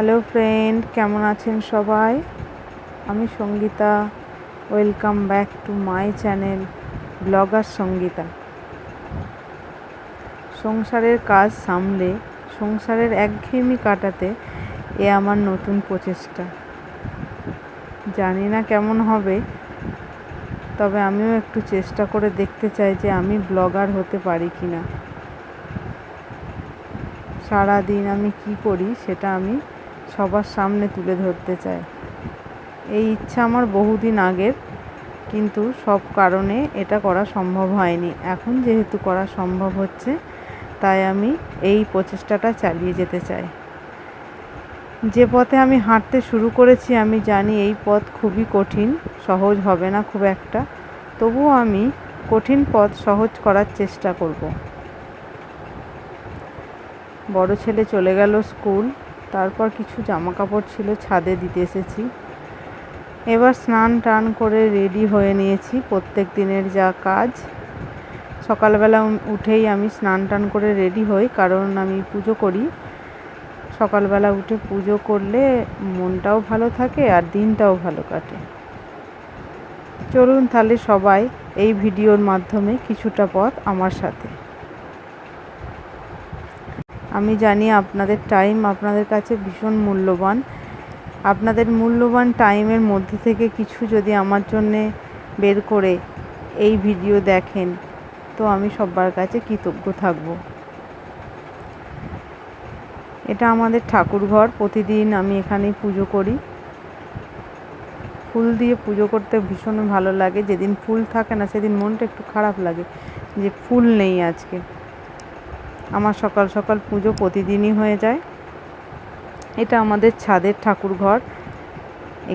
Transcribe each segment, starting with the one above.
Hello friend, কেমন আছেন সবাই? আমি Sangeeta. Welcome back to my channel blogger Sangeeta. সংসারের কাজ সামলে সংসারের একঘেয়েমি কাটাতে এ আমার নতুন প্রচেষ্টা। জানি না কেমন হবে, তবে আমিও একটু চেষ্টা করে দেখতে চাই যে আমি ব্লগার হতে পারি কি না। সারাদিন আমি কি করি সেটা আমি সবার সামনে তুলে ধরতে চাই। এই ইচ্ছা আমার বহুদিন আগের, কিন্তু সব কারণে এটা করা সম্ভব হয়নি। এখন যেহেতু করা সম্ভব হচ্ছে, তাই আমি এই প্রচেষ্টাটা চালিয়ে যেতে চাই। যে পথে আমি হাঁটতে শুরু করেছি, আমি জানি এই পথ খুবই কঠিন, সহজ হবে না খুব একটা। তবুও আমি কঠিন পথ সহজ করার চেষ্টা করব। বড় ছেলে চলে গেল স্কুল, তারপর কিছু জামা কাপড় ছিল ছাদে দিতে এসেছি। এবার স্নান টান করে রেডি হয়ে নিয়েছি প্রত্যেক দিনের যা কাজ। সকালবেলা উঠেই আমি স্নান টান করে রেডি হই, কারণ আমি পুজো করি। সকালবেলা উঠে পুজো করলে মনটাও ভালো থাকে আর দিনটাও ভালো কাটে। চলুন তাহলে সবাই এই ভিডিওর মাধ্যমে কিছুটা পথ আমার সাথে। আমি জানি আপনাদের টাইম আপনাদের কাছে ভীষণ মূল্যবান। আপনাদের মূল্যবান টাইমের মধ্যে থেকে কিছু যদি আমার জন্যে বের করে এই ভিডিও দেখেন, তো আমি সবার কাছে কৃতজ্ঞ থাকব। এটা আমাদের ঠাকুরঘর। প্রতিদিন আমি এখানেই পুজো করি। ফুল দিয়ে পুজো করতে ভীষণ ভালো লাগে। যেদিন ফুল থাকে না, সেদিন মনটা একটু খারাপ লাগে যে ফুল নেই আজকে। আমার সকাল সকাল পুজো প্রতিদিনই হয়ে যায়। এটা আমাদের ছাদের ঠাকুরঘর।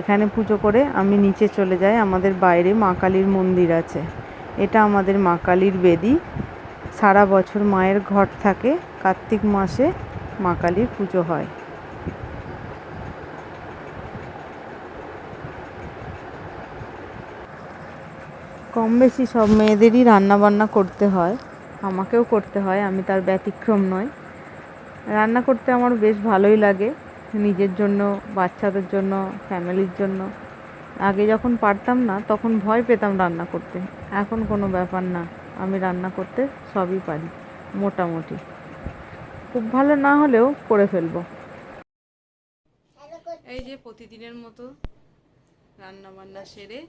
এখানে পুজো করে আমি নিচে চলে যাই। আমাদের বাইরে মা কালীর মন্দির আছে। এটা আমাদের মা কালীর বেদি। সারা বছর মায়ের ঘট থাকে। কার্তিক মাসে মা কালীর পুজো হয়। কম বেশি সব মেয়েদেরই রান্না বান্না করতে হয়, আমাকেও করতে হয়, আমি তার ব্যতিক্রম নয়। রান্না করতে আমার বেশ ভালোই লাগে, নিজের জন্য, বাচ্চাদের জন্য, ফ্যামিলির জন্য। আগে যখন পারতাম না, তখন ভয় পেতাম রান্না করতে। এখন কোনো ব্যাপার না, আমি রান্না করতে সবই পারি মোটামুটি। খুব ভালো না হলেও করে ফেলবো। এই যে প্রতিদিনের মতো রান্না বান্না সেরে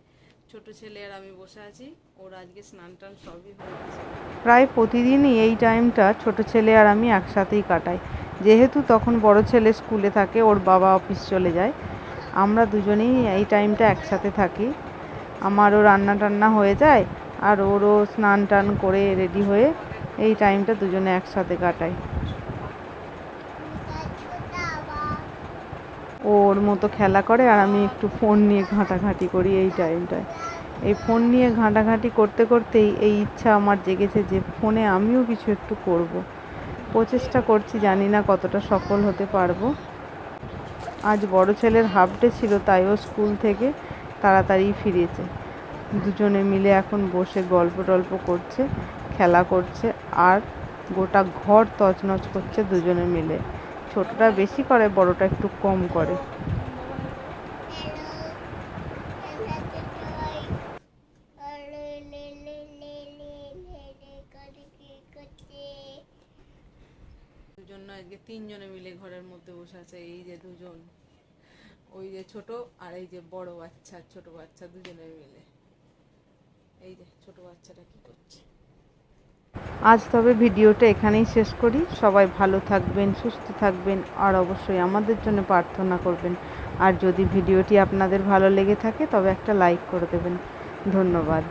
ছোট ছেলে আর আমি বসে আছি। ওর আজকে স্নান টান সবই হয়ে গেছে। প্রায় প্রতিদিনই এই টাইমটা ছোট ছেলে আর আমি একসাথেই কাটাই। যেহেতু তখন বড় ছেলে স্কুলে থাকে, ওর বাবা অফিস চলে যায়, আমরা দুজনেই এই টাইমটা একসাথে থাকি। আমারও রান্না টান্না হয়ে যায়, আর ওরও স্নান টান করে রেডি হয়ে এই টাইমটা দুজনে একসাথে কাটাই। ওর মতো খেলা করে আর আমি একটু ফোন নিয়ে ঘাঁটাঘাঁটি করি এই টাইমটায়। এই ফোন নিয়ে ঘাঁটাঘাঁটি করতে করতেই এই ইচ্ছা আমার জেগেছে যে ফোনে আমিও কিছু একটু করব। প্রচেষ্টা করছি, জানি না কতটা সফল হতে পারবো। আজ বড় ছেলের হাফ ডে ছিল, তাই ও স্কুল থেকে তাড়াতাড়ি ফিরেছে। দুজনে মিলে এখন বসে গল্প টল্প করছে, খেলা করছে, আর গোটা ঘর তছনছ করছে দুজনে মিলে। ছোটটা বেশি করে, বড়টা একটু কম করে। দুজন না, আজকে তিনজনে মিলে ঘরের মধ্যে বসে আছে। এই যে দুজন, ওই যে ছোট, আর এই যে বড় বাচ্চা, ছোট বাচ্চা, দুজনে মিলে। এই যে ছোট বাচ্চাটা কি করছে। আজ তবে ভিডিওটা এখানেই শেষ করি। সবাই ভালো থাকবেন, সুস্থ থাকবেন, আর অবশ্যই আমাদের জন্য প্রার্থনা করবেন। আর যদি ভিডিওটি আপনাদের ভালো লেগে থাকে, তবে একটা লাইক করে দেবেন। ধন্যবাদ।